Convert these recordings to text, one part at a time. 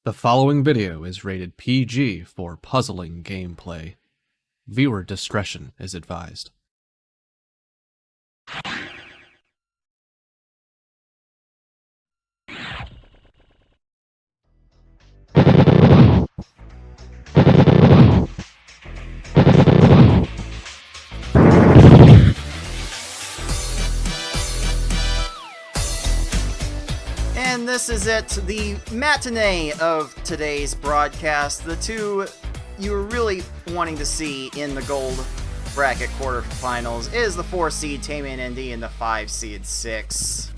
The following video is rated PG for puzzling gameplay. Viewer discretion is advised. And this is it, the matinee of today's broadcast. The two you were really wanting to see in the gold bracket quarterfinals is the 4 seed TaymanND and the 5 seed 6.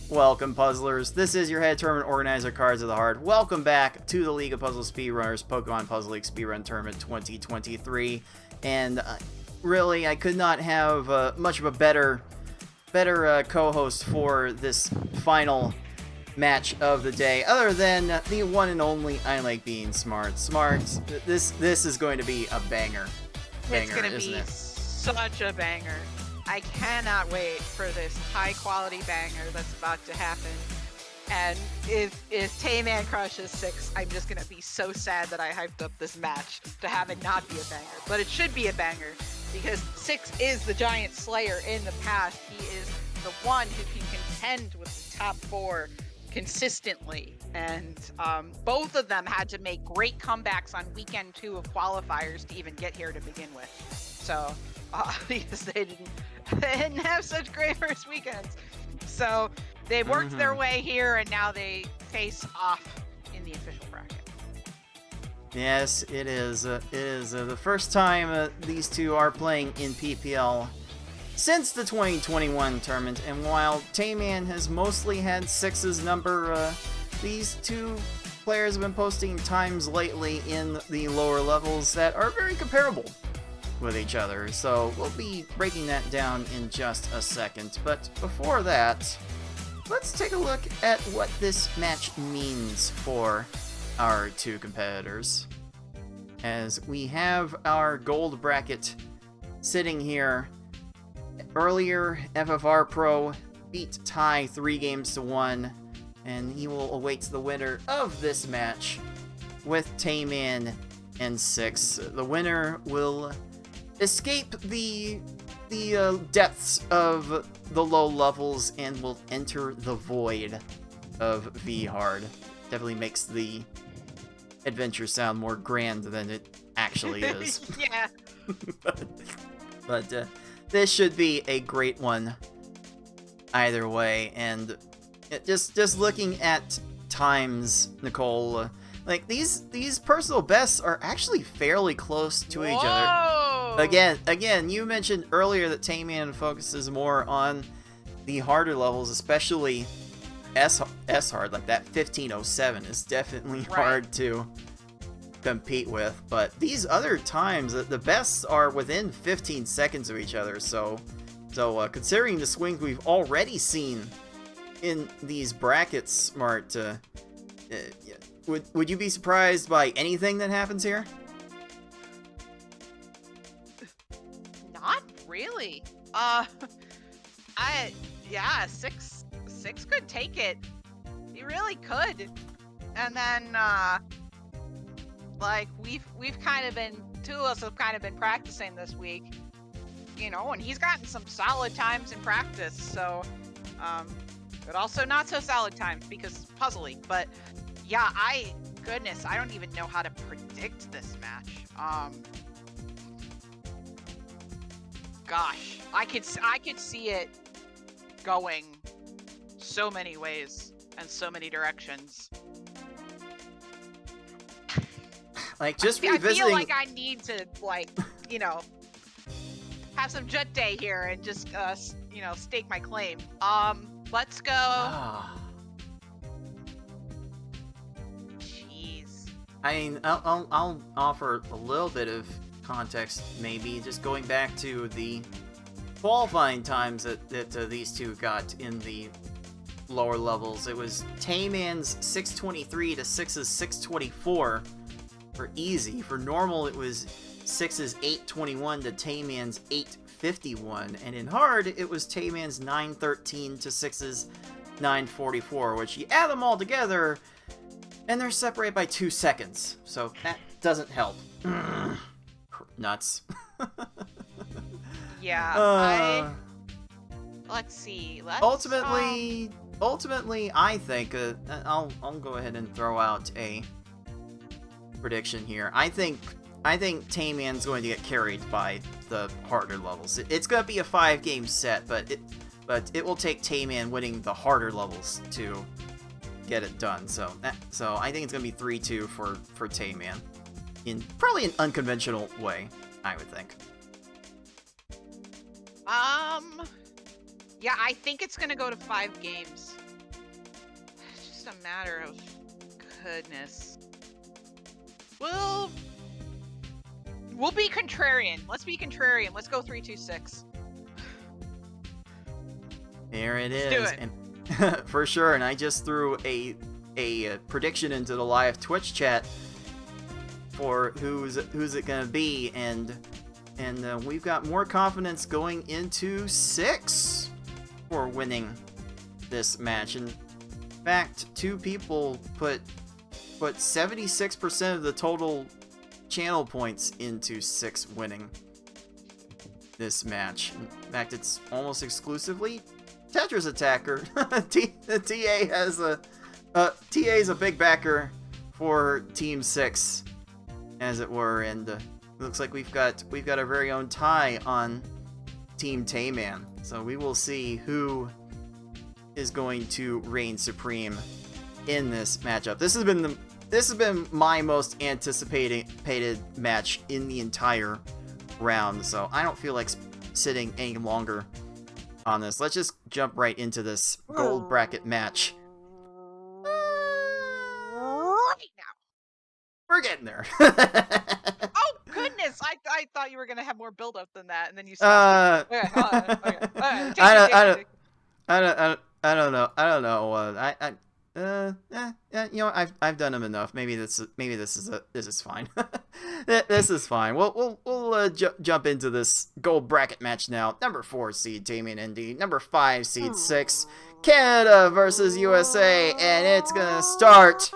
Welcome, puzzlers. This is your head tournament organizer, Cards of the Heart. Welcome back to the League of Puzzle Speedrunners Pokemon Puzzle League Speedrun Tournament 2023. And really, I could not have much of a better co-host for this final match of the day, other than the one and only I Like Being Smart. Smart, this is going to be a banger. It's going to be such a banger. I cannot wait for this high-quality banger that's about to happen. And if Tayman crushes 6, I'm just going to be so sad that I hyped up this match to have it not be a banger. But it should be a banger, because 6 is the giant slayer in the past. He is the one who can contend with the top 4 consistently. And both of them had to make great comebacks on weekend 2 of qualifiers to even get here to begin with. So, because they didn't have such great first weekends. So they worked their way here, and now they face off in the official bracket. Yes, it is. It is the first time these two are playing in PPL since the 2021 tournament, and while Tayman has mostly had 6's number, these two players have been posting times lately in the lower levels that are very comparable with each other, so we'll be breaking that down in just a second. But before that, let's take a look at what this match means for our two competitors, as we have our gold bracket sitting here. Earlier, FFR Pro beat Ty 3-1, and he will await the winner of this match with Tayman and 6. The winner will escape the depths of the low levels and will enter the void of V-Hard. Definitely makes the adventure sound more grand than it actually is. Yeah. but this should be a great one either way. And just looking at times, Nicole, like these personal bests are actually fairly close to each other. Again, you mentioned earlier that Tayman focuses more on the harder levels, especially S hard, like that 1507 is definitely hard to compete with. But these other times, the bests are within 15 seconds of each other. So considering the swings we've already seen in these brackets, Smart, would you be surprised by anything that happens here? Not really. Six could take it. He really could. And then, like we've kind of been, two of us have kind of been practicing this week, you know, and he's gotten some solid times in practice. So, but also not so solid times because puzzling. But yeah, I don't even know how to predict this match. Gosh, I could see it going so many ways and so many directions. Like, just I revisiting... feel like I need to, like, you know, have some Jet Day here and just, you know, stake my claim. Let's go. Jeez. I mean, I'll offer a little bit of context, maybe, just going back to the qualifying times that these two got in the lower levels. It was Tayman's 623 to 6's 624 for easy. For normal, it was 6's 821 to Tayman's 851, and in hard, it was Tayman's 913 to 6's 944, which you add them all together, And they're separated by 2 seconds, so that doesn't help. Nuts. Yeah, let's see. Ultimately, I think I'll go ahead and throw out a prediction here. I think Tayman's going to get carried by the harder levels. It's going to be a 5-game set, but it will take Tayman winning the harder levels to get it done. So I think it's going to be 3-2 for Tayman in probably an unconventional way, I would think. Yeah, I think it's gonna go to 5 games. It's just a matter of goodness. We'll be contrarian. Let's be contrarian. Let's go 3-2-6. There it is. Let's do it. And for sure. And I just threw a prediction into the live Twitch chat for who's it gonna be, and we've got more confidence going into 6 for winning this match. In fact, 2 people put 76% of the total channel points into 6 winning this match. In fact, it's almost exclusively Tetris Attacker. TA is a big backer for Team 6, as it were, and looks like we've got our very own tie on Team Tayman. So we will see who is going to reign supreme in this matchup. This has been my most anticipated match in the entire round. So I don't feel like sitting any longer on this. Let's just jump right into this gold bracket match. Right now. We're getting there. Oh goodness! I thought you were gonna have more build up than that, and then you stopped. Okay. I don't know. You know, I've done them enough. Maybe this is fine. This is fine. We'll jump into this gold bracket match now. Number 4 seed TaymanND, number 5 seed 6 Canada versus USA, and it's gonna start.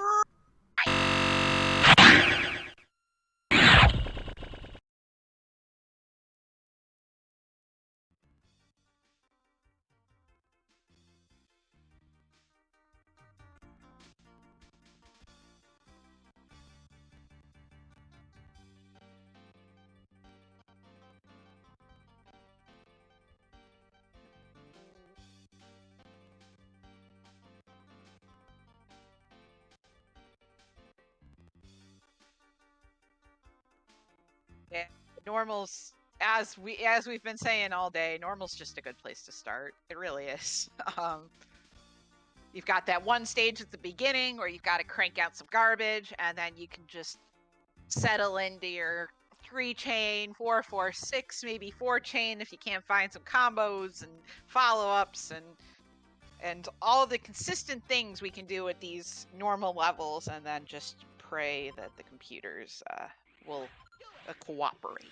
Yeah, normals, as we've been saying all day, normal's just a good place to start. It really is. You've got that one stage at the beginning where you've got to crank out some garbage, and then you can just settle into your 3-chain, 4-4-6, maybe 4-chain if you can't find some combos and follow-ups and all the consistent things we can do with these normal levels, and then just pray that the computers will cooperate.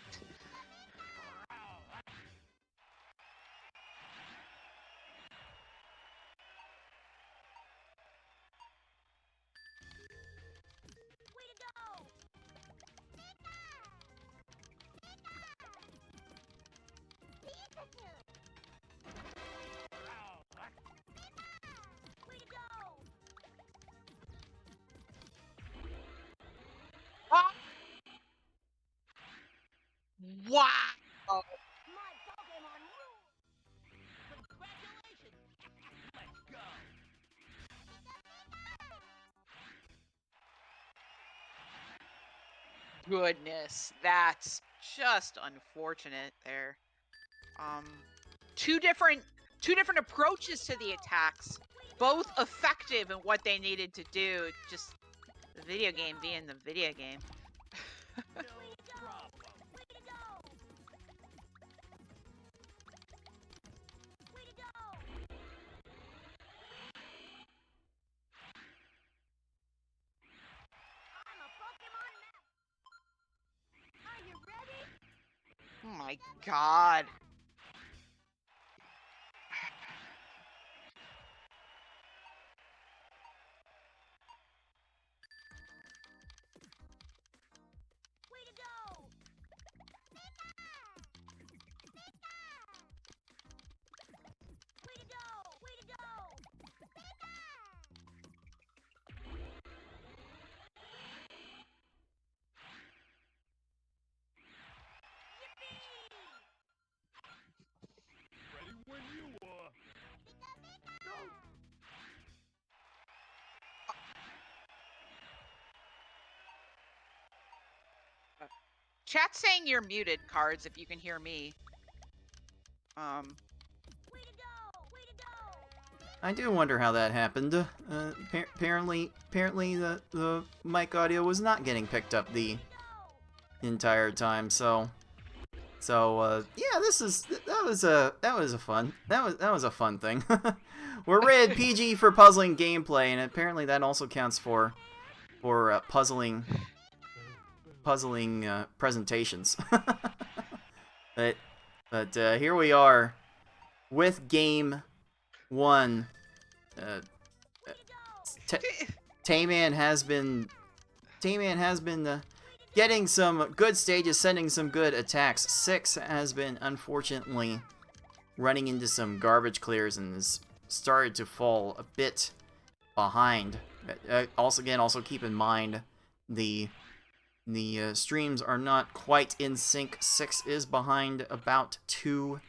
Wow! My Pokémon rules! Congratulations! Let's go! Goodness, that's just unfortunate there. Two different approaches to the attacks, both effective in what they needed to do. Just the video game being the video game. Oh my god. Chat's saying you're muted, Cards, if you can hear me. I do wonder how that happened. Apparently the mic audio was not getting picked up the entire time. So yeah, that was a fun thing. We're rated PG for puzzling gameplay, and apparently that also counts for puzzling presentations. but here we are with game 1. Tayman has been getting some good stages, sending some good attacks. 6 has been unfortunately running into some garbage clears and has started to fall a bit behind. Also keep in mind the streams are not quite in sync. 6 is behind about 2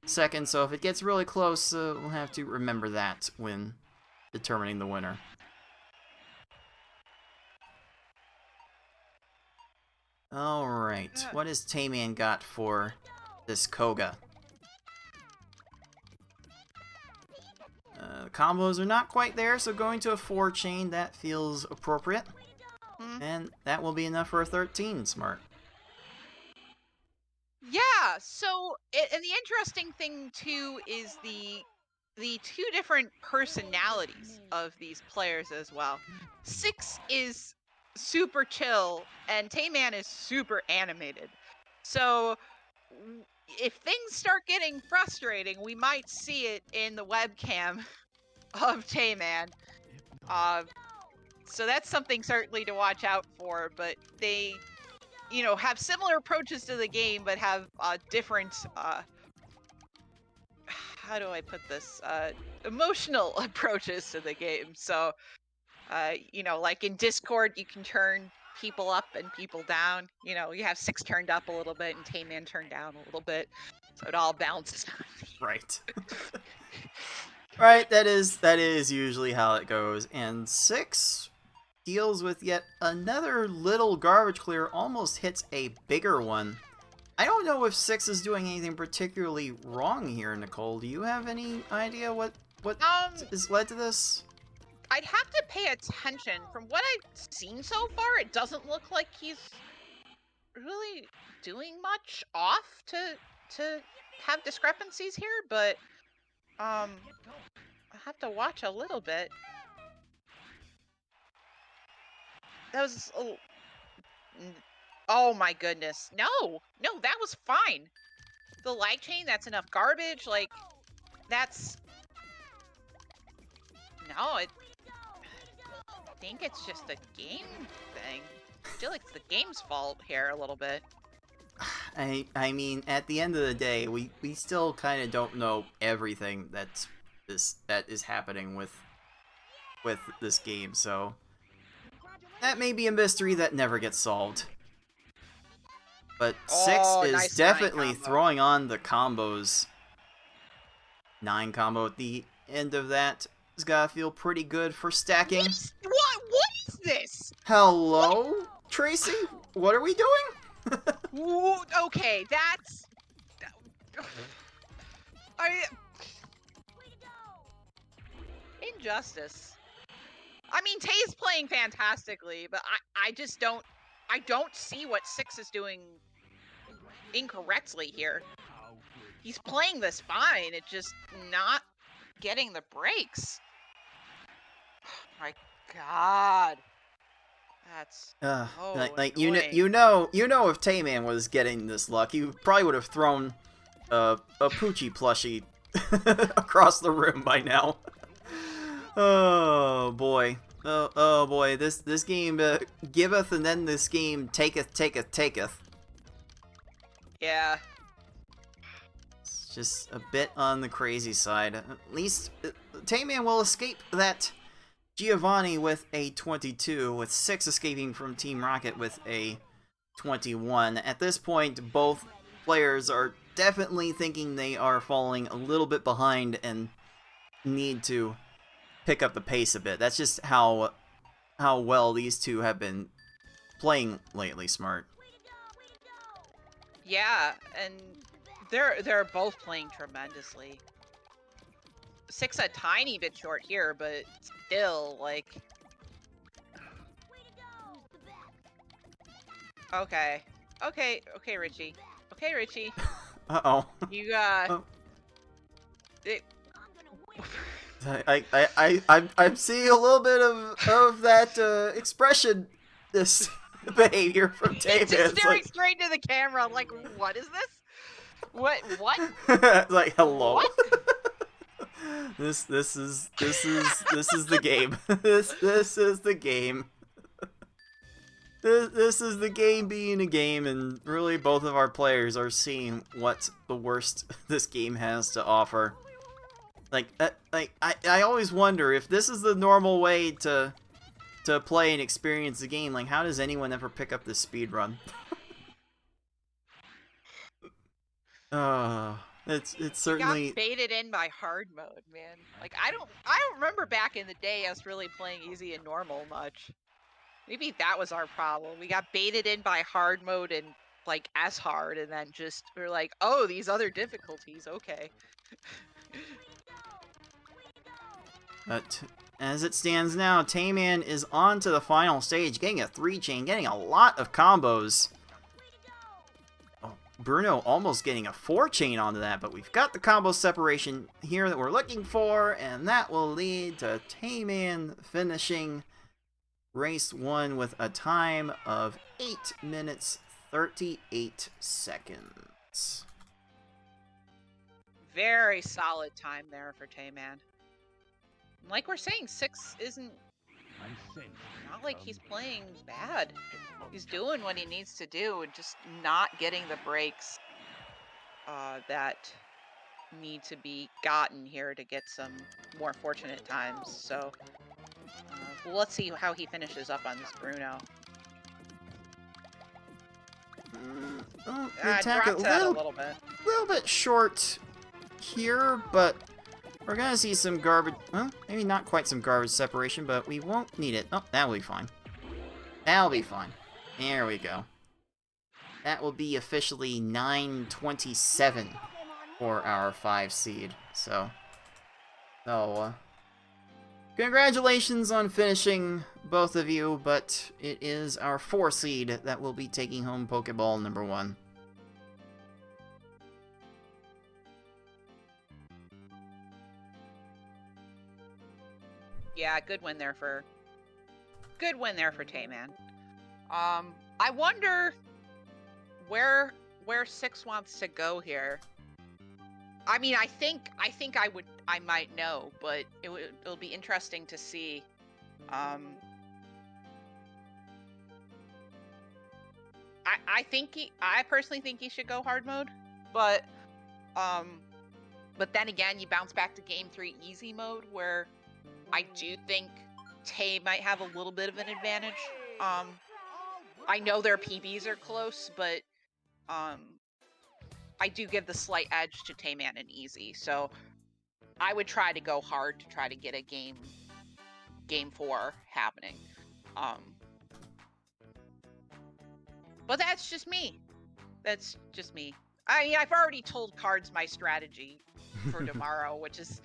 seconds, so if it gets really close, we'll have to remember that when determining the winner. Alright, what has Tayman got for this Koga? Combos are not quite there, so going to a 4 chain, that feels appropriate. And that will be enough for a 13, Smart. Yeah, so, and the interesting thing, too, is the 2 different personalities of these players as well. 6 is super chill, and Tayman is super animated. So, if things start getting frustrating, we might see it in the webcam of Tayman. So that's something certainly to watch out for, but they, you know, have similar approaches to the game, but have different, how do I put this, emotional approaches to the game. So, you know, like in Discord, you can turn people up and people down. You know, you have 6 turned up a little bit and Tayman turned down a little bit, so it all balances out. Right. Right, that is usually how it goes. And 6 deals with yet another little garbage clear, almost hits a bigger one. I don't know if 6 is doing anything particularly wrong here, Nicole. Do you have any idea what has led to this? I'd have to pay attention. From what I've seen so far, it doesn't look like he's really doing much off to have discrepancies here, but I have to watch a little bit. That was oh my goodness. No, that was fine. The lag chain, that's enough garbage. Like, that's... No, I think it's just a game thing. I feel like it's the game's fault here a little bit. I mean, at the end of the day, we still kind of don't know everything that is happening with this game, so that may be a mystery that never gets solved. But 6 is nice definitely 9 combo. throwing on the combos. 9 combo at the end of that has gotta feel pretty good for stacking. What is this? Hello, Tracy? What are we doing? Ooh, okay, that's... Injustice. I mean, Tay's playing fantastically, but I just don't... I don't see what 6 is doing incorrectly here. He's playing this fine, it's just not getting the breaks. Oh my god. That's you know if Tayman was getting this luck, he probably would have thrown a Poochie plushie across the room by now. Oh boy. Oh boy, this game giveth, and then this game taketh. yeah. It's just a bit on the crazy side. At least Tayman will escape that Giovanni with a 22, with 6 escaping from Team Rocket with a 21. At this point, both players are definitely thinking they are falling a little bit behind and need to pick up the pace a bit. That's just how well these two have been playing lately, Smart. Yeah, and they're both playing tremendously. 6 a tiny bit short here, but still, like... Okay. Okay, Richie. Okay, Richie. Uh-oh. You, Oh. It... I'm seeing a little bit of that expression, this behavior from Tayman. He's just staring straight into the camera. I'm like, what is this? What? Like, hello. What? This is the game. This is the game. This is the game being a game, and really both of our players are seeing what the worst this game has to offer. I always wonder if this is the normal way to play and experience the game. Like, how does anyone ever pick up this speedrun? It's certainly got baited in by hard mode, man. Like, I don't remember back in the day us really playing easy and normal much. Maybe that was our problem. We got baited in by hard mode and like S hard, and then just we're like, oh, these other difficulties, okay. But as it stands now, Tayman is on to the final stage, getting a 3-chain, getting a lot of combos. Oh, Bruno almost getting a 4-chain onto that, but we've got the combo separation here that we're looking for, and that will lead to Tayman finishing race 1 with a time of 8 minutes 38 seconds. Very solid time there for Tayman. Like we're saying, 6 isn't not like he's playing bad. He's doing what he needs to do and just not getting the breaks that need to be gotten here to get some more fortunate times. So well, let's see how he finishes up on this Bruno. The attack a little bit short here, but we're gonna see some garbage. Well, maybe not quite some garbage separation, but we won't need it. Oh, that'll be fine. That'll be fine. There we go. That will be officially 9:27 for our 5 seed. So congratulations on finishing, both of you, but it is our 4 seed that will be taking home Pokeball number 1. Yeah, good win there for Tayman. I wonder where 6 wants to go here. I mean, I think I might know, but it'll be interesting to see. I personally think he should go hard mode, but then again, you bounce back to game 3 easy mode, where I do think Tay might have a little bit of an advantage. I know their PBs are close, but I do give the slight edge to Tayman in easy, so I would try to go hard to try to get a game 4 happening. But that's just me. That's just me. I've already told Cards my strategy for tomorrow, which is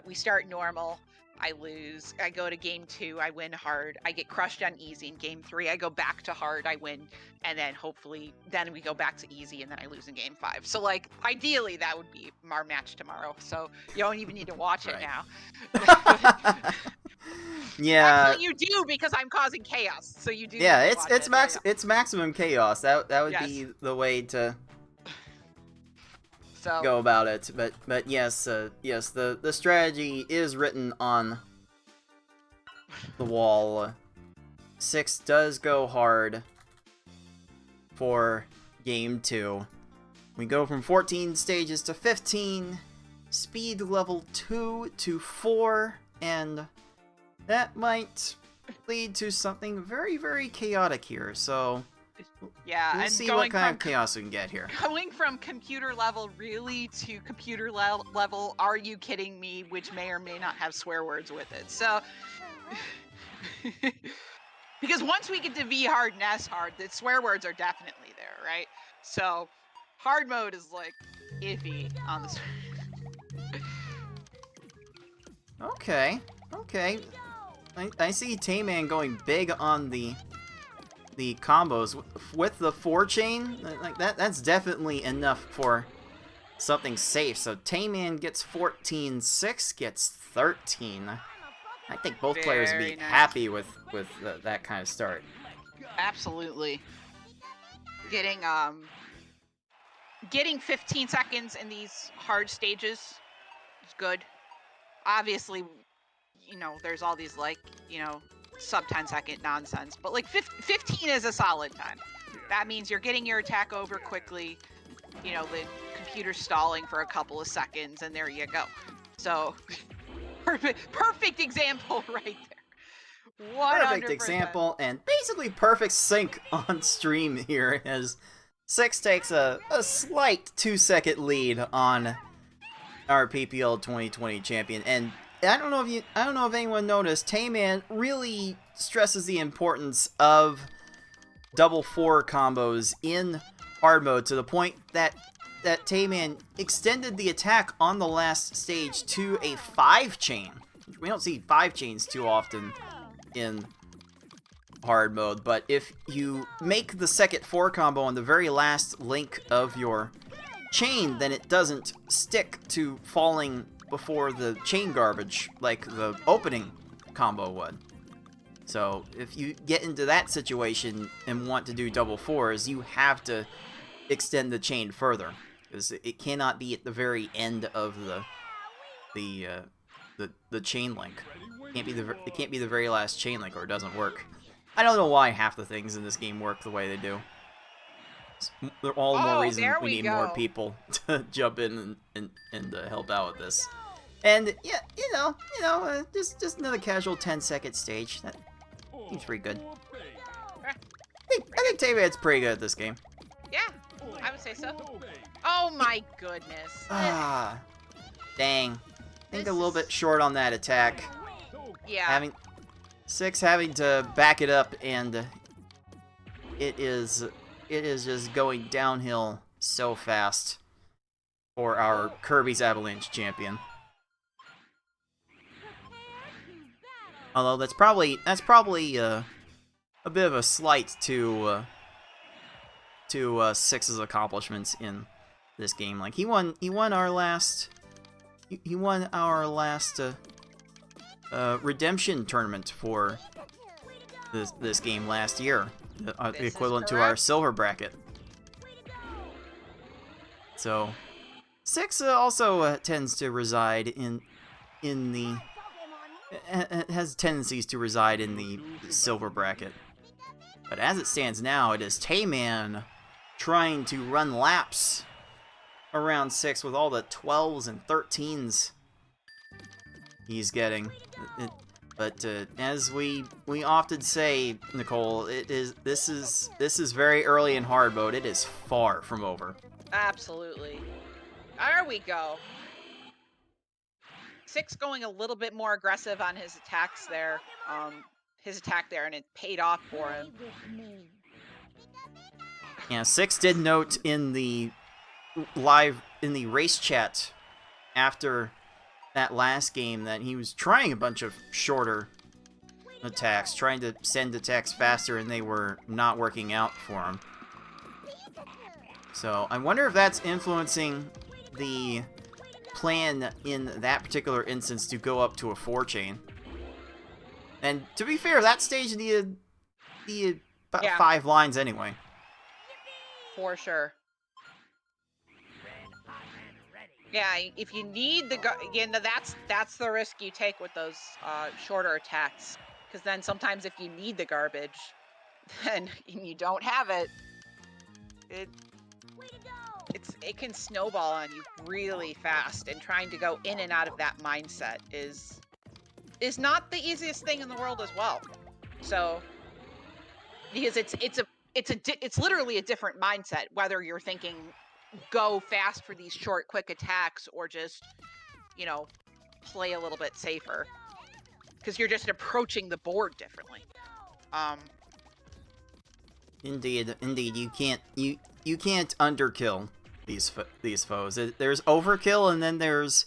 we start normal, I lose, I go to game 2, I win hard, I get crushed on easy. In game 3, I go back to hard, I win, and then hopefully then we go back to easy, and then I lose in game 5. So like ideally that would be our match tomorrow. So you don't even need to watch it now. Yeah. Actually, you do, because I'm causing chaos. So you do. Yeah, it's maximum chaos. That would be the way to go about it. But yes, the strategy is written on the wall. 6 does go hard for game 2. We go from 14 stages to 15, speed level 2 to 4, and that might lead to something very, very chaotic here. So yeah, we'll see what kind of chaos we can get here. Going from computer level really to computer level, are you kidding me, which may or may not have swear words with it. So, because once we get to V hard and S hard, the swear words are definitely there, right? So hard mode is like iffy on this. Okay, okay. I see Tayman going big on the combos with the 4-chain. Like that's definitely enough for something safe. So Tayman gets 14, 6 gets 13. I think both players would be Very nice. happy with that kind of start. Absolutely. Getting 15 seconds in these hard stages is good. Obviously, you know, there's all these like, you know, sub 10-second nonsense, but like 15 is a solid time. That means you're getting your attack over quickly. You know, the computer's stalling for a couple of seconds, and there you go. So, perfect example right there. 100%. Perfect example, and basically perfect sync on stream here, as 6 takes a slight 2-second lead on our PPL2020 Champion. And I don't know if anyone noticed, Tayman really stresses the importance of double 4 combos in hard mode, to the point that Tayman extended the attack on the last stage to a 5-chain. We don't see 5 chains too often in hard mode, but if you make the second 4 combo on the very last link of your chain, then it doesn't stick to falling before the chain garbage like the opening combo would. So if you get into that situation and want to do double 4s, you have to extend the chain further, because it cannot be at the very end of the chain link. It can't be the very last chain link, or it doesn't work. I don't know why half the things in this game work the way they do. They're all the more reason we need more people to jump in and help out with this. And yeah, you know, just another casual 10-second stage. That seems pretty good. I think Tayman's pretty good at this game. Yeah, I would say so. Oh my goodness. Ah, dang. I think a little bit short on that attack. Yeah. 6 having to back it up, and it is just going downhill so fast for our Kirby's Avalanche champion. Although that's probably a bit of a slight to 6's accomplishments in this game. Like he won our last redemption tournament for this game last year, the equivalent to our silver bracket. So 6 also tends to reside in the has tendencies to reside in the silver bracket. But as it stands now, it is Tayman trying to run laps around 6 with all the 12s and 13s he's getting. But as we often say, Nicole, this is very early in hard mode. It is far from over. Absolutely. There we go. 6 going a little bit more aggressive on his attacks there. His attack there, and it paid off for him. Yeah, 6 did note in the race chat after that last game that he was trying a bunch of shorter attacks, trying to send attacks faster, and they were not working out for him. So I wonder if that's influencing the plan in that particular instance to go up to a 4-chain. And to be fair, that stage needed about 5 lines anyway. For sure. Yeah, if you need that's the risk you take with those shorter attacks. Because then sometimes if you need the garbage, then you don't have it, it can snowball on you really fast. And trying to go in and out of that mindset is not the easiest thing in the world as well. So because it's literally a different mindset, whether you're thinking go fast for these short, quick attacks, or just, you know, play a little bit safer, because you're just approaching the board differently. Indeed, you you can't underkill these foes. There's overkill and then there's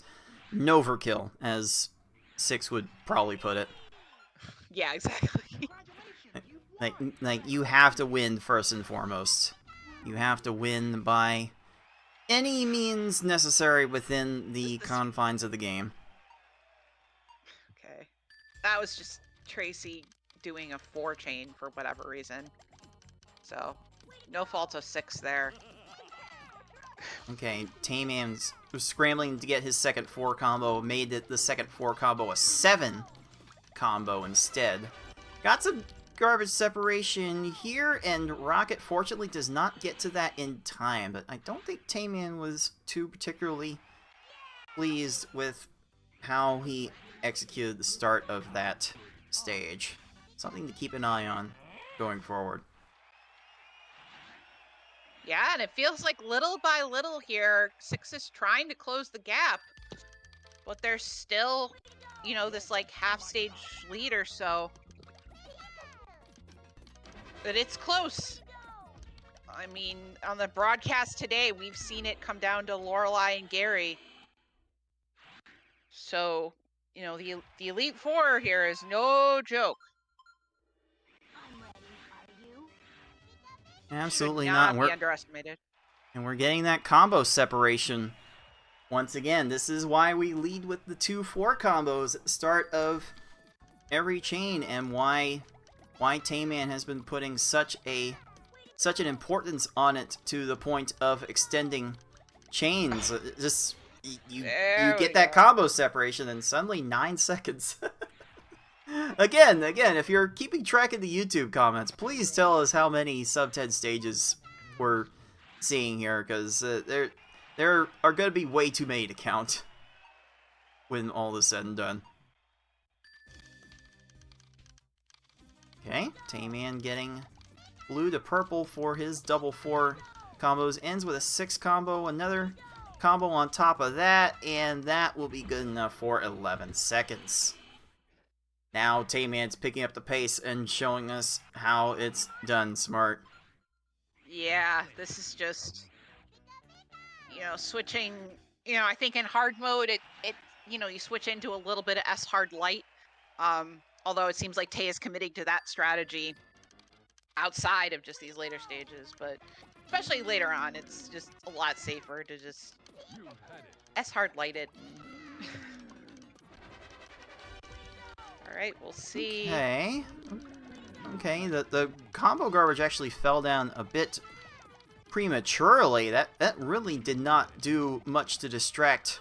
noverkill, as Six would probably put it. Yeah, exactly. Like you have to win first and foremost. You have to win by any means necessary within the confines of the game. Okay. That was just Tracy doing a 4 chain for whatever reason. So, no fault of Six there. Okay, Tayman's scrambling to get his second 4 combo, made it the second 4 combo a 7 combo instead. Got some garbage separation here, and Rocket fortunately does not get to that in time, but I don't think Tayman was too particularly pleased with how he executed the start of that stage. Something to keep an eye on going forward. Yeah, and it feels like little by little here, Six is trying to close the gap, but there's still, you know, this like half-stage lead or so. But it's close. I mean, on the broadcast today, we've seen it come down to Lorelai and Gary. So, you know, the Elite Four here is no joke. Absolutely Should not. not be underestimated. And we're getting that combo separation. Once again, this is why we lead with the 2-4 combos at the start of every chain, and why Tayman has been putting such an importance on it to the point of extending chains. Just you get that combo separation, and suddenly 9 seconds. Again, if you're keeping track of the YouTube comments, please tell us how many sub 10 stages we're seeing here, because there are going to be way too many to count when all is said and done. Okay, Tayman getting blue to purple for his double 4 combos. Ends with a 6 combo, another combo on top of that, and that will be good enough for 11 seconds. Now Tayman's picking up the pace and showing us how it's done smart. Yeah, this is just, you know, switching, you know, I think in hard mode, it you know, you switch into a little bit of S hard light. Although it seems like Tay is committing to that strategy outside of just these later stages, but especially later on, it's just a lot safer to just S hard light it. All right, we'll see. Okay, the combo garbage actually fell down a bit prematurely. That really did not do much to distract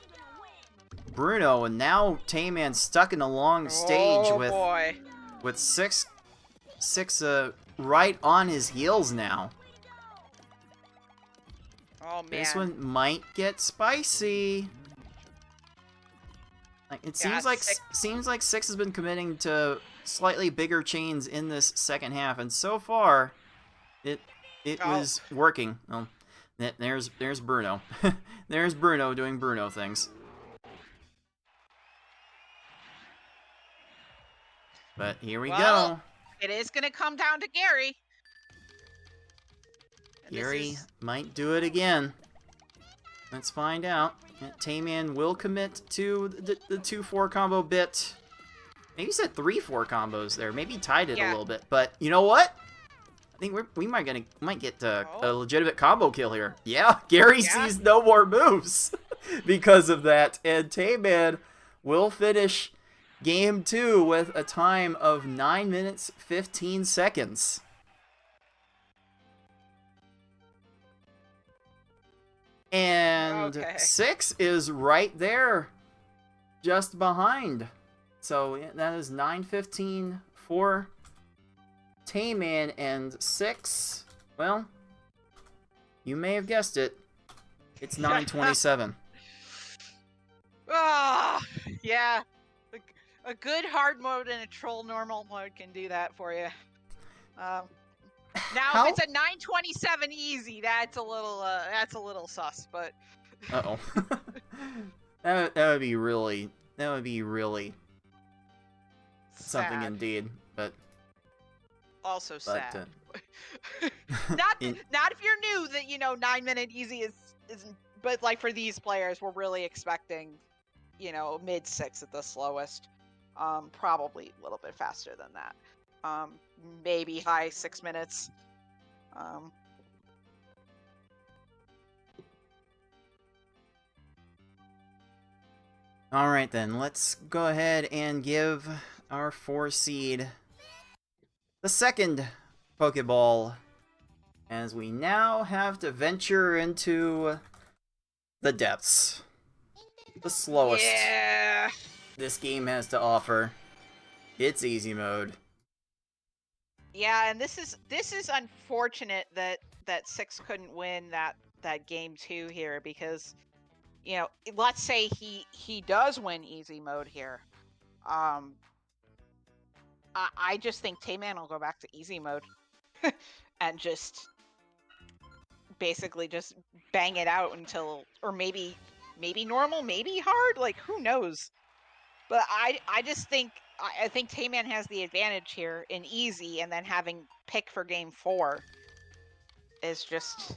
Bruno, and now Tayman's stuck in a long stage with six right on his heels now. Oh man, this one might get spicy. Like, it seems like Six has been committing to slightly bigger chains in this second half, and so far, it was working. Oh, there's Bruno. There's Bruno doing Bruno things. But here we go. It is going to come down to Gary. And Gary might do it again. Let's find out. Tayman will commit to the 2-4 combo bit. Maybe he said 3-4 combos there. Maybe tied it a little bit. But you know what? I think we might get a legitimate combo kill here. Yeah, Gary sees no more moves because of that. And Tayman will finish Game 2 with a time of 9 minutes 15 seconds. And 6 is right there, just behind. So yeah, that is 9:15 for Tayman, and 6, well, you may have guessed it, it's 9:27. Ah, yeah. A good hard mode and a troll normal mode can do that for you. Now, if it's a 9:27 easy, that's a little sus, but. Uh-oh. that would be really sad. something indeed. But Also sad. Not not if you're new that 9-minute easy isn't. But like for these players, we're really expecting mid 6 at the slowest. Probably a little bit faster than that. Maybe high 6 minutes. All right, then. Let's go ahead and give our 4 seed the second Pokeball, as we now have to venture into the depths. The slowest this game has to offer. It's easy mode. Yeah, and this is unfortunate that 6 couldn't win that game 2 here, because let's say he does win easy mode here. I just think Tayman will go back to easy mode and just basically just bang it out until, or maybe normal, maybe hard, like who knows. But I just think I think Tayman has the advantage here in easy, and then having pick for game 4 is just,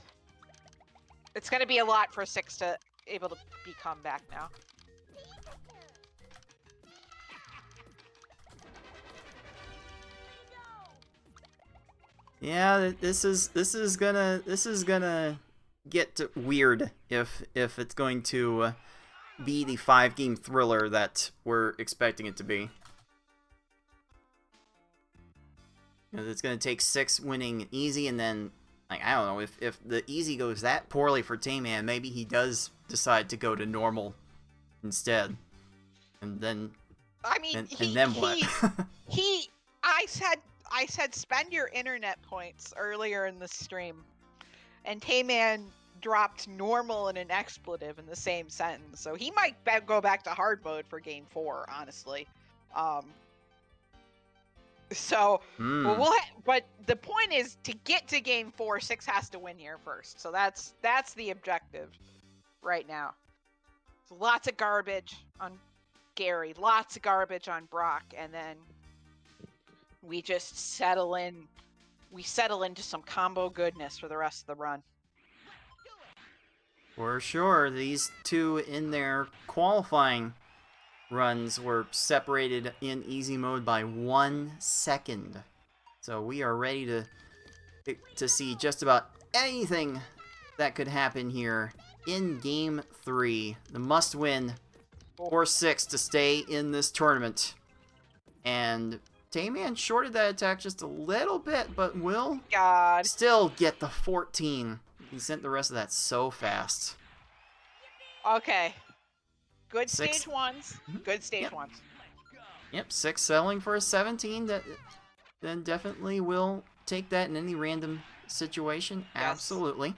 it's going to be a lot for 6 to able to become back now. Yeah, this is gonna get weird if it's going to be the 5-game thriller that we're expecting it to be. It's gonna take 6 winning easy, and then like, I don't know, if the easy goes that poorly for Tayman, maybe he does decide to go to normal instead, and then I mean, and then what? I said spend your internet points earlier in the stream, and Tayman dropped normal and an expletive in the same sentence, so he might go back to hard mode for game 4, honestly. But the point is, to get to game 4, 6 has to win here first, so that's the objective right now. So lots of garbage on Gary, lots of garbage on Brock, and then we just settle into some combo goodness for the rest of the run. For sure, these two in their qualifying runs were separated in easy mode by 1 second. So we are ready to see just about anything that could happen here in game 3. The must win for 6 to stay in this tournament. And Tayman shorted that attack just a little bit, but will still get the 14. He sent the rest of that so fast. Okay. Good 6. stage ones. Good stage Yep. ones. Yep, 6 selling for a 17. That then definitely will take that in any random situation. Yes. Absolutely.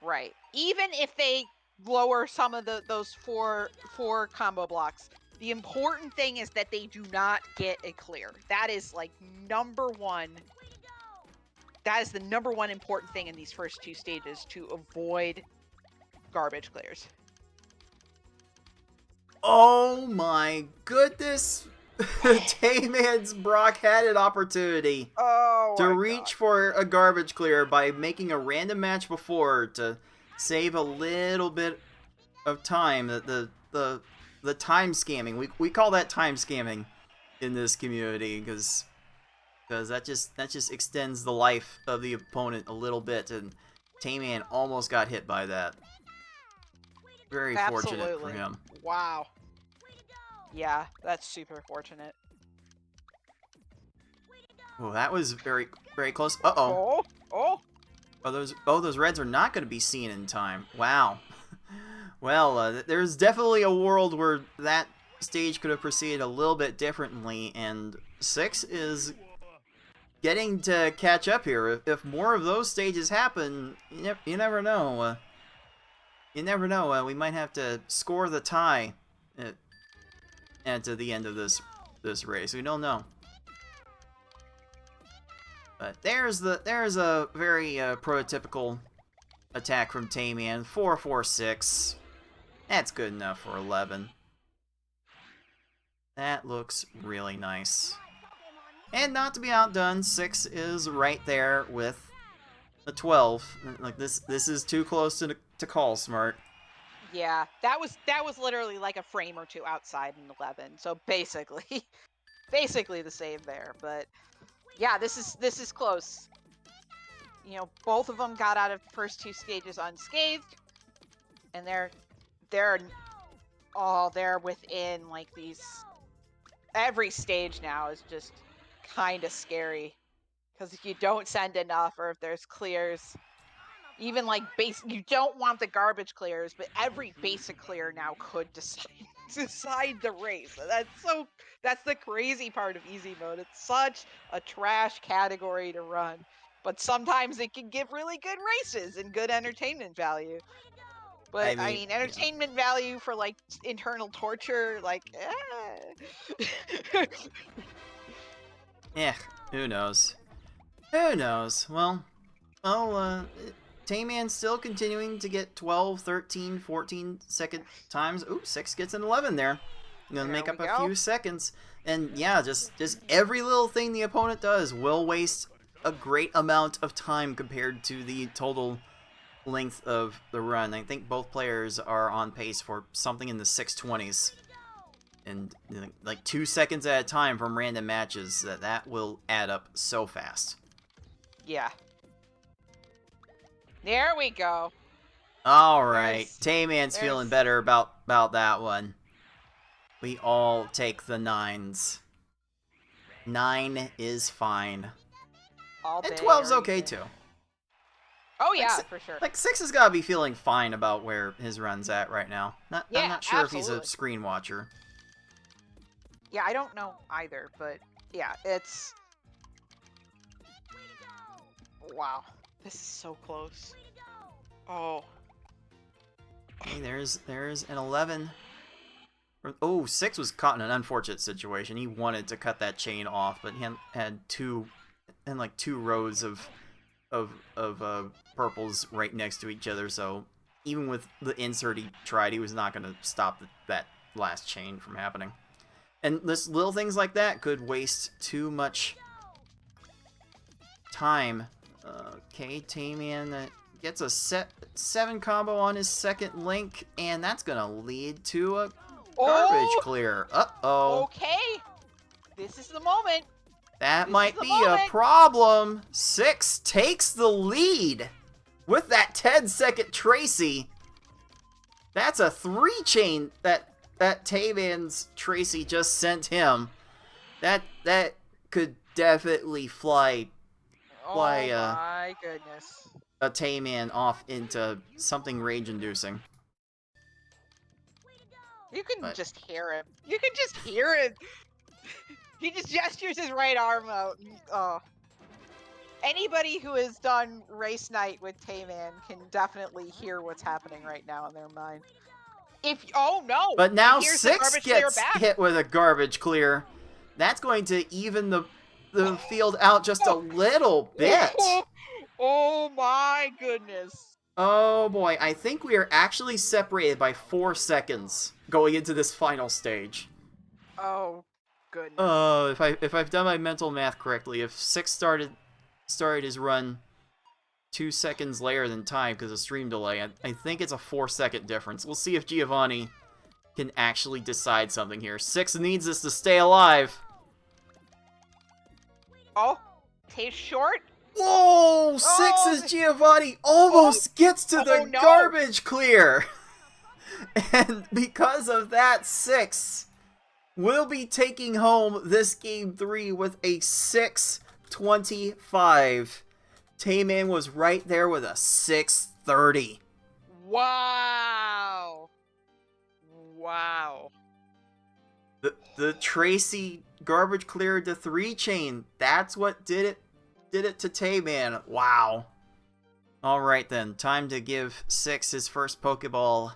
Right. Even if they lower some of those four combo blocks, the important thing is that they do not get a clear. That is like number one. That is the number one important thing in these first 2 stages, to avoid garbage clears. Oh my goodness! Tayman's Brock had an opportunity to reach for a garbage clear by making a random match before to save a little bit of time. The time scamming, we call that time scamming in this community, because that just extends the life of the opponent a little bit, and Tayman almost got hit by that. Very fortunate for him. Wow. Yeah, that's super fortunate. Oh, that was very, very close. Uh-oh. Oh. Those reds are not going to be seen in time. Wow. Well, there's definitely a world where that stage could have proceeded a little bit differently, and 6 is getting to catch up here. If more of those stages happen, you never know. You never know. We might have to score the tie at the end of this race. We don't know. But there's a very prototypical attack from Tayman. 4-4-6. That's good enough for 11. That looks really nice. And not to be outdone, 6 is right there with the 12. Like this is too close to call, Smart. Yeah, that was literally like a frame or two outside in 11. So basically, basically the same there. But yeah, this is close. You know, both of them got out of the first 2 stages unscathed, and they're within like these. Every stage now is just kind of scary, because if you don't send enough, or if there's clears, even like you don't want the garbage clears, but every basic clear now could decide the race. That's the crazy part of easy mode. It's such a trash category to run, but sometimes it can give really good races and good entertainment value. But I mean entertainment value for like internal torture, like Yeah, who knows? Who knows? Well, Tayman's still continuing to get 12, 13, 14 second times. Ooh, 6 gets an 11 there. Gonna make up a few seconds. And yeah, just every little thing the opponent does will waste a great amount of time compared to the total length of the run. I think both players are on pace for something in the 620s. And like 2 seconds at a time from random matches, that will add up so fast. Yeah. There we go. All right, Tayman's feeling better about that one. We all take the 9s. 9 is fine. All And day 12's or okay anything. too. Oh yeah, for sure. Like 6 has got to be feeling fine about where his run's at right now. I'm not sure if he's a screen watcher. Yeah, I don't know either, but yeah, it's... Wow. This is so close. Oh. Okay, there's an 11. Oh, 6 was caught in an unfortunate situation. He wanted to cut that chain off, but he had two rows of purples right next to each other, so even with the insert he tried, he was not going to stop that last chain from happening. And this little things like that could waste too much time. Okay, Tayman gets a 7 combo on his second link, and that's going to lead to a garbage clear. Uh-oh. Okay. This is the moment. That might be a problem. 6 takes the lead with that 10-second Tracy. That's a 3 chain that Tayman's Tracy just sent him. That could definitely fly my goodness. a Tayman off into something rage-inducing. You can just hear him. You can just hear it. He just gestures his right arm out. Oh. Anybody who has done race night with Tayman can definitely hear what's happening right now in their mind. Oh no! But now 6 gets hit with a garbage clear. That's going to even the field out just a little bit. Oh my goodness. Oh boy, I think we are actually separated by 4 seconds going into this final stage. Oh goodness. If I've done my mental math correctly, if 6 started his run 2 seconds later than time because of stream delay, I think it's a 4-second difference. We'll see if Giovanni can actually decide something here. 6 needs this to stay alive. Oh, Tay's short. Whoa! 6 is Giovanni almost gets to the garbage clear. And because of that, 6 will be taking home this game 3 with a 6:25. Tayman was right there with a 6:30. Wow. Wow. The Tracy garbage cleared the 3 chain. That's what did it to Tayman. Wow. Alright then, time to give 6 his first Pokeball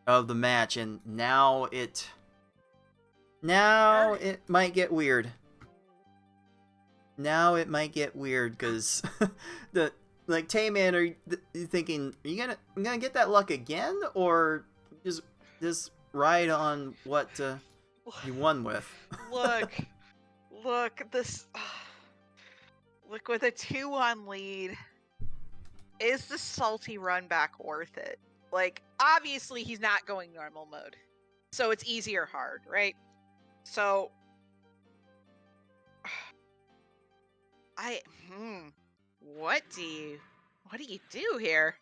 of the match, and now it might get weird. Now it might get weird, because Tayman, are you thinking, are you gonna get that luck again, or just ride on what you won with? Look, Look, this. Look, with a 2-1 lead, is the salty run back worth it? Like, obviously he's not going normal mode, so it's easy or hard, right? So, what do you do here?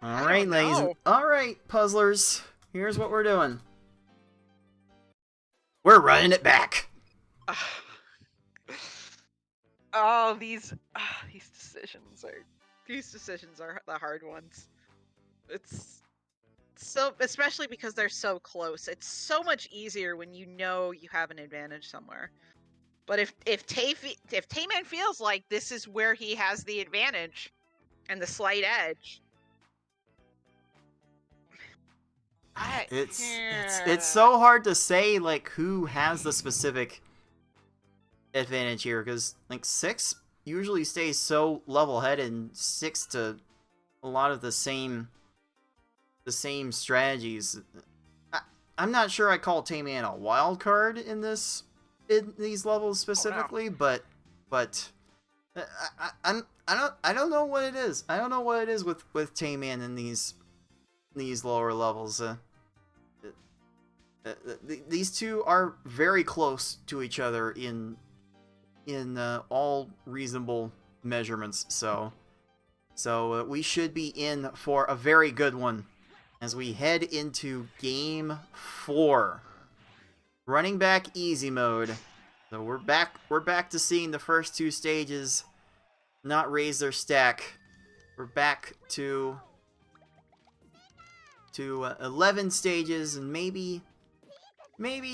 All right, ladies. All right, puzzlers. Here's what we're doing. We're running it back. Oh, these decisions are the hard ones. It's so, especially because they're so close. It's so much easier when you know you have an advantage somewhere. But if Tayman feels like this is where he has the advantage and the slight edge, it's so hard to say like who has the specific advantage here, because like 6 usually stays so level-headed and sticks to a lot of the same strategies. I'm not sure I call Tayman a wild card in these levels specifically, but I don't know what it is. I don't know what it is with Tayman in these lower levels. These two are very close to each other in all reasonable measurements, so we should be in for a very good one as we head into Game 4. Running back easy mode. So we're back to seeing the first 2 stages not raise their stack. We're back to 11 stages, and maybe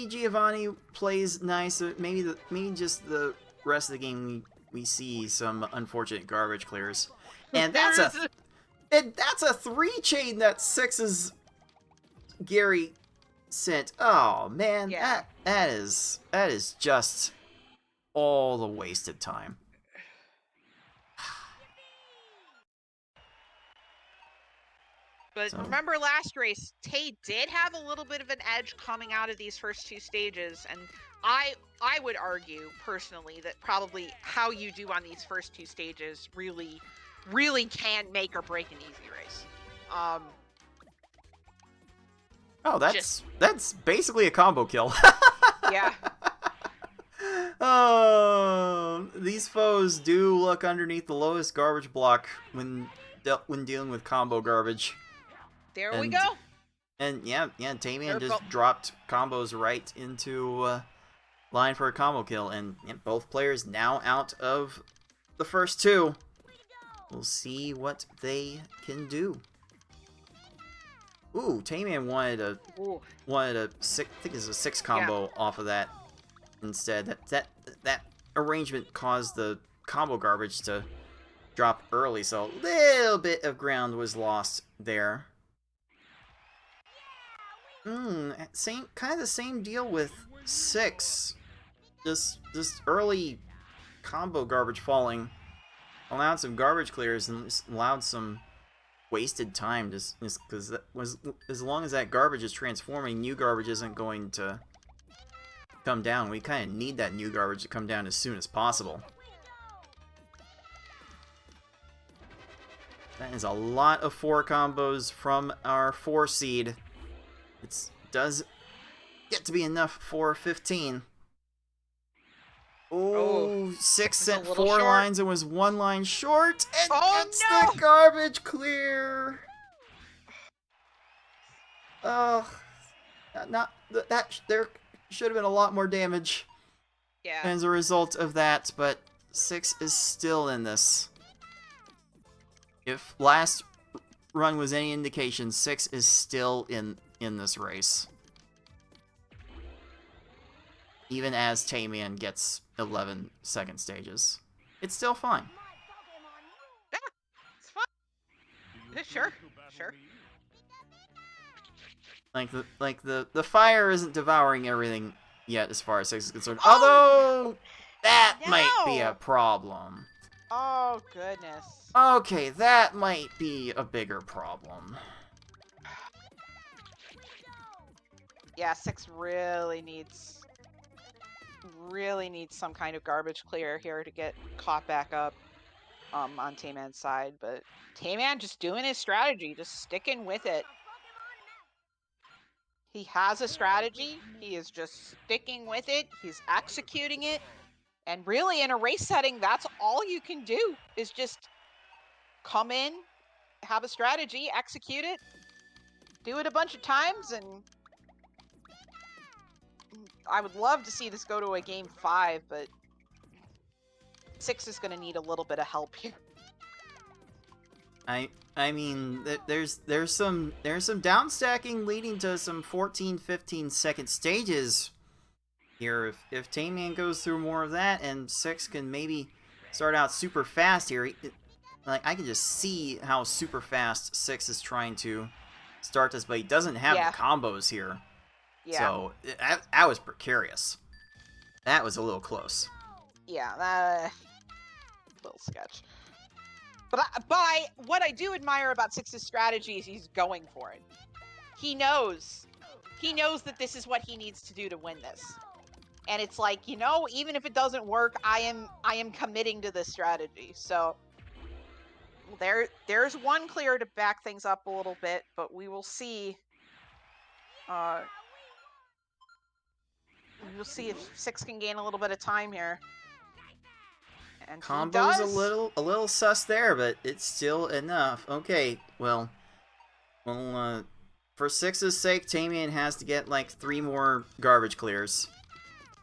Giovanni plays nice. Maybe just the rest of the game we see some unfortunate garbage clears, and that's a 3 chain that 6's Gary sent. Oh man, yeah. that is just all the wasted time. But remember last race, Tay did have a little bit of an edge coming out of these first 2 stages, and I would argue personally that probably how you do on these first 2 stages really can make or break an easy race. Oh, that's basically a combo kill. Yeah. Oh, these foes do look underneath the lowest garbage block when dealing with combo garbage. There we go. And yeah, Tayman just dropped combos right into line for a combo kill, and both players now out of the first 2. We'll see what they can do. Ooh, Tayman wanted a 6. I think it's a 6 combo off of that instead. That arrangement caused the combo garbage to drop early, so a little bit of ground was lost there. Kind of the same deal with 6. Just early combo garbage falling allowed some garbage clears and allowed some wasted time, just because that was, as long as that garbage is transforming, new garbage isn't going to come down. We kind of need that new garbage to come down as soon as possible. That is a lot of 4 combos from our 4 seed. It does get to be enough for 15. Oh, 6 sent 4 short. lines and was 1 line short, and gets no! the garbage clear. Oh, there should have been a lot more damage as a result of that, but 6 is still in this. If last run was any indication, 6 is still in this race. Even as Tayman gets 11 second stages. It's still fine. Yeah, it's fine. Yeah, sure. Like the fire isn't devouring everything yet as far as 6 is concerned. Although that might be a problem. Oh goodness. Okay, that might be a bigger problem. Yeah, 6 really needs some kind of garbage clear here to get caught back up on Tayman's side, but Tayman just doing his strategy, just sticking with it. He has a strategy, he is just sticking with it, he's executing it, and really in a race setting, that's all you can do, is just come in, have a strategy, execute it, do it a bunch of times, and I would love to see this go to a game 5, but 6 is going to need a little bit of help here. I mean, there's some down stacking leading to some 14-15 second stages here. If Tayman goes through more of that and 6 can maybe start out super fast here, like I can just see how super fast 6 is trying to start this, but he doesn't have the combos here. Yeah. So that was precarious. That was a little close. Yeah, little sketch. But what I do admire about 6's strategy is he's going for it. He knows that this is what he needs to do to win this. And it's like, you know, even if it doesn't work, I am committing to this strategy. So there's one clear to back things up a little bit, but we will see. We'll see if 6 can gain a little bit of time here. And Combo's a little sus there, but it's still enough. Okay, well, for 6's sake, Tayman has to get like 3 more garbage clears,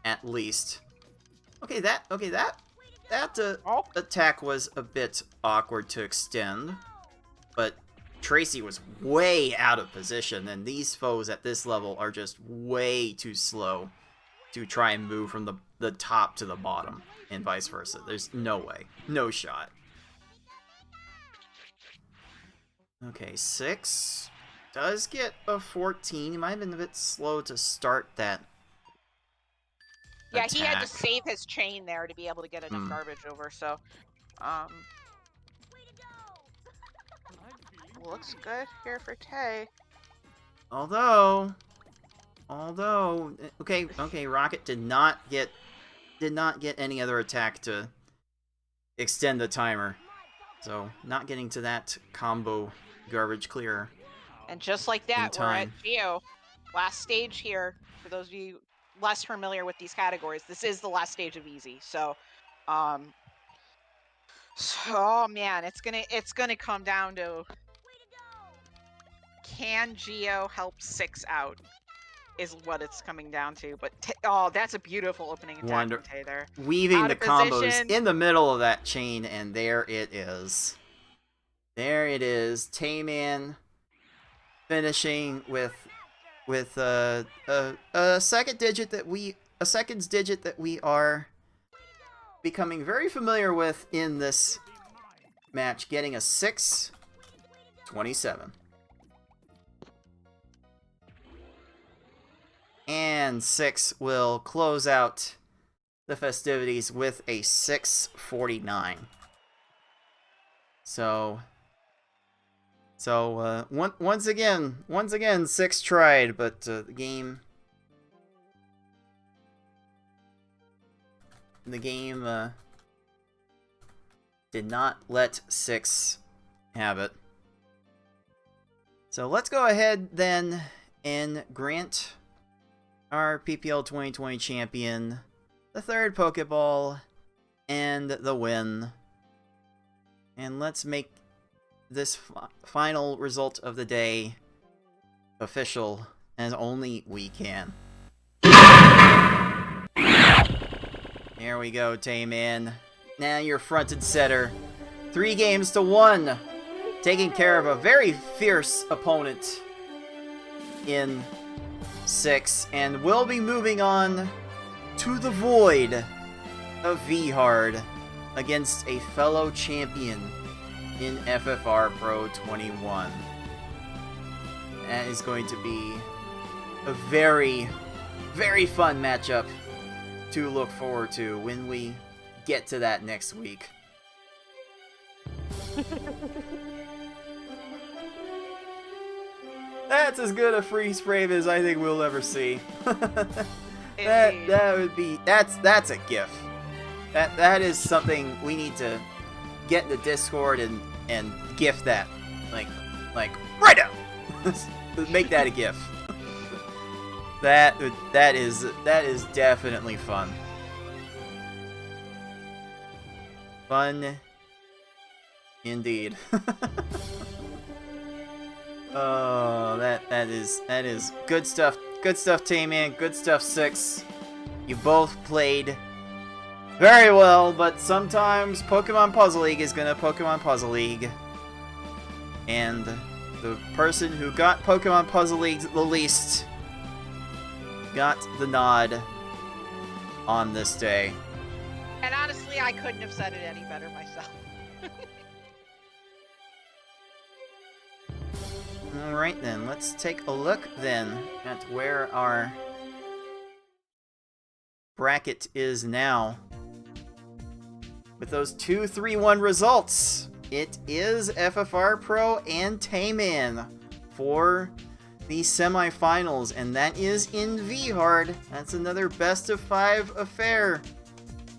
at least. Okay, that attack was a bit awkward to extend, but Tracy was way out of position, and these foes at this level are just way too slow to try and move from the top to the bottom, and vice versa. There's no way. No shot. Okay, 6 does get a 14. He might have been a bit slow to start that attack. He had to save his chain there to be able to get enough garbage over, so... looks good here for Tay. Although, okay, Rocket did not get any other attack to extend the timer, so not getting to that combo garbage clear. And just like that, we're at Geo. Last stage here. For those of you less familiar with these categories, this is the last stage of easy. So, oh man, it's gonna come down to, can Geo help 6 out? Is what it's coming down to. But that's a beautiful opening attack from Tay there. Weaving the combos in the middle of that chain, and there it is. There it is. Tayman finishing with a seconds digit that we are becoming very familiar with in this match, getting a 6:27. And 6 will close out the festivities with a 6:49. So once again, 6 tried, but the game did not let 6 have it. So let's go ahead then and grant our PPL 2020 champion the 3rd Pokeball and the win. And let's make this final result of the day official as only we can. There we go, Tayman. Now you're front and center. 3 games to 1. Taking care of a very fierce opponent in 6, and we'll be moving on to the void of V-Hard against a fellow champion in FFR Pro 21. That is going to be a very, very fun matchup to look forward to when we get to that next week. That's as good a freeze frame as I think we'll ever see. Indeed. that would be that's a GIF. That is something we need to get in the Discord and GIF that. Like right now. Make that a GIF. That is definitely fun. Fun indeed. Oh, that is good stuff. Good stuff, Tayman. Good stuff, 6. You both played very well, but sometimes Pokemon Puzzle League is gonna Pokemon Puzzle League. And the person who got Pokemon Puzzle League the least got the nod on this day. And honestly, I couldn't have said it any better myself. Alright then, let's take a look then at where our bracket is now. With those 2-3-1 results, it is FFR Pro and Tayman for the semifinals, and that is in V-Hard. That's another best of 5 affair.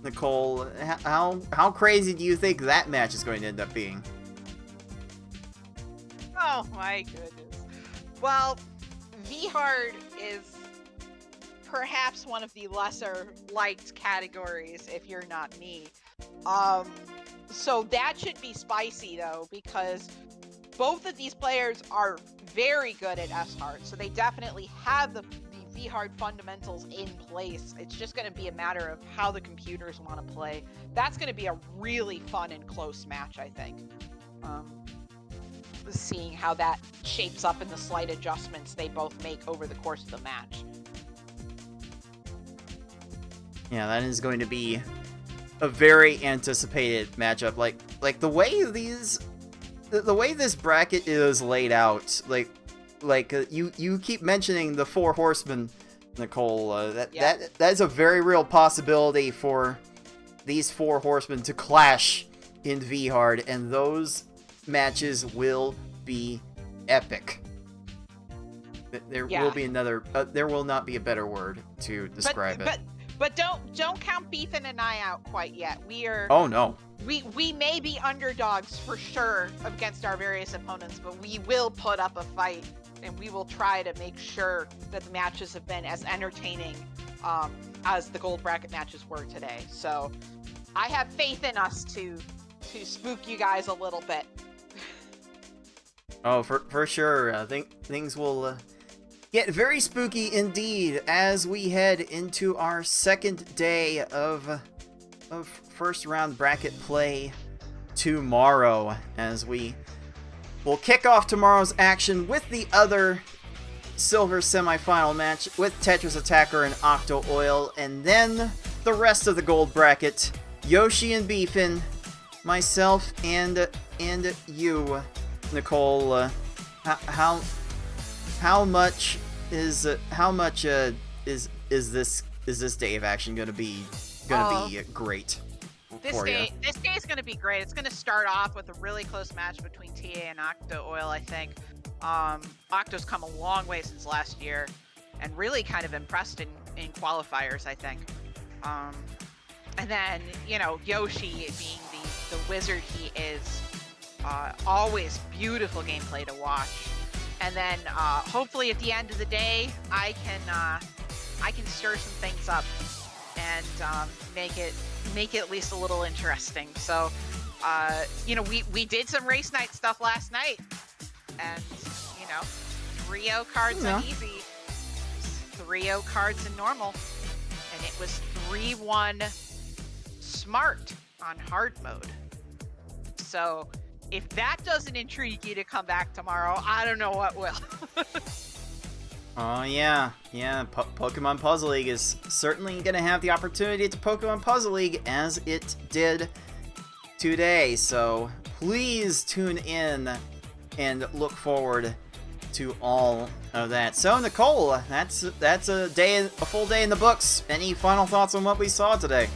Nicole, how crazy do you think that match is going to end up being? Oh my goodness. Well, V-Hard is perhaps one of the lesser liked categories if you're not me. So that should be spicy though, because both of these players are very good at S-Hard, so they definitely have the V-Hard fundamentals in place. It's just going to be a matter of how the computers want to play. That's going to be a really fun and close match, I think. Seeing how that shapes up in the slight adjustments they both make over the course of the match. Yeah, that is going to be a very anticipated matchup. Like the way the way this bracket is laid out, you keep mentioning the 4 horsemen, Nicole. That is a very real possibility for these 4 horsemen to clash in V-Hard, and those matches will be epic. There will be another. There will not be a better word to describe it. But don't count Beefin and I out quite yet. We are. Oh no. We may be underdogs for sure against our various opponents, but we will put up a fight, and we will try to make sure that the matches have been as entertaining as the gold bracket matches were today. So I have faith in us to spook you guys a little bit. Oh, for sure. I think things will get very spooky indeed as we head into our second day of first round bracket play tomorrow, as we will kick off tomorrow's action with the other silver semifinal match with Tetris Attacker and Octo Oil, and then the rest of the gold bracket, Yoshi and Beefin, myself and you, Nicole. How much is this day of action gonna be great for you? This day is gonna be great. It's gonna start off with a really close match between TA and Octo Oil, I think. Octo's come a long way since last year and really kind of impressed in qualifiers, I think. And then, Yoshi being the wizard he is, always beautiful gameplay to watch. And then hopefully at the end of the day, I can stir some things up and make it at least a little interesting. So, we did some race night stuff last night, and 3-0 cards on easy, 3-0 cards in normal, and it was 3-1 smart on hard mode. So if that doesn't intrigue you to come back tomorrow, I don't know what will. Oh yeah. Pokemon Puzzle League is certainly going to have the opportunity to Pokemon Puzzle League as it did today. So please tune in and look forward to all of that. So Nicole, that's a full day in the books. Any final thoughts on what we saw today?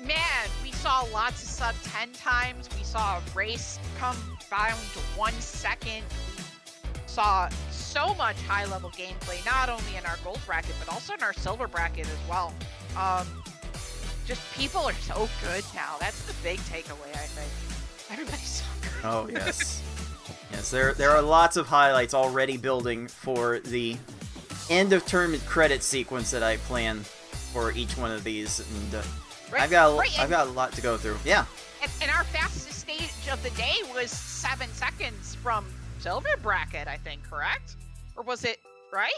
Man, we saw lots of sub 10 times. We saw a race come down to 1 second. We saw so much high-level gameplay, not only in our gold bracket, but also in our silver bracket as well. Just people are so good now. That's the big takeaway, I think. Everybody's so good. Oh, yes. Yes, there are lots of highlights already building for the end of tournament credit sequence that I plan for each one of these, and I've got a lot to go through. Yeah. And our fastest stage of the day was 7 seconds from silver bracket, I think, correct? Or was it right?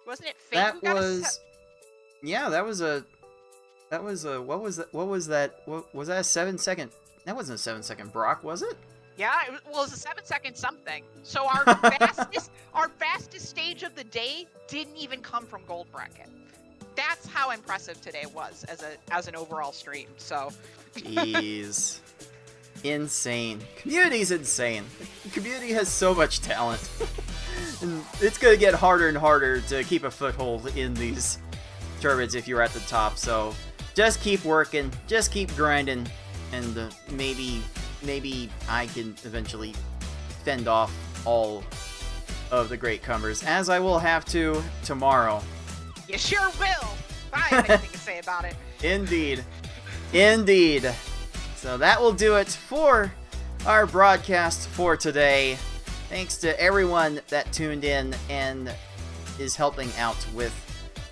Wasn't it Fate That who got was. Yeah, that was a. What was that? Was that a 7-second? That wasn't a 7-second Brock, was it? Yeah, it was a 7-second something. So our fastest stage of the day didn't even come from gold bracket. That's how impressive today was as an overall stream. So, jeez, insane. Community's insane. The community has so much talent, and it's gonna get harder and harder to keep a foothold in these tournaments if you're at the top. So, just keep working, just keep grinding, and maybe I can eventually fend off all of the great comers, as I will have to tomorrow. You sure will. I have anything to say about it. Indeed. Indeed. So that will do it for our broadcast for today. Thanks to everyone that tuned in and is helping out with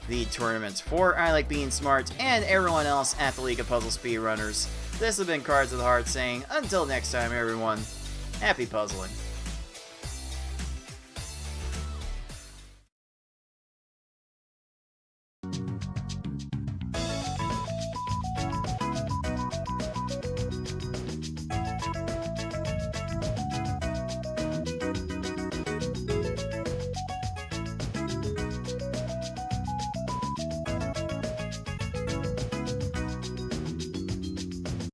the tournament. For I Like Being Smart and everyone else at the League of Puzzle Speedrunners, this has been Cards of the Heart saying, until next time everyone, happy puzzling.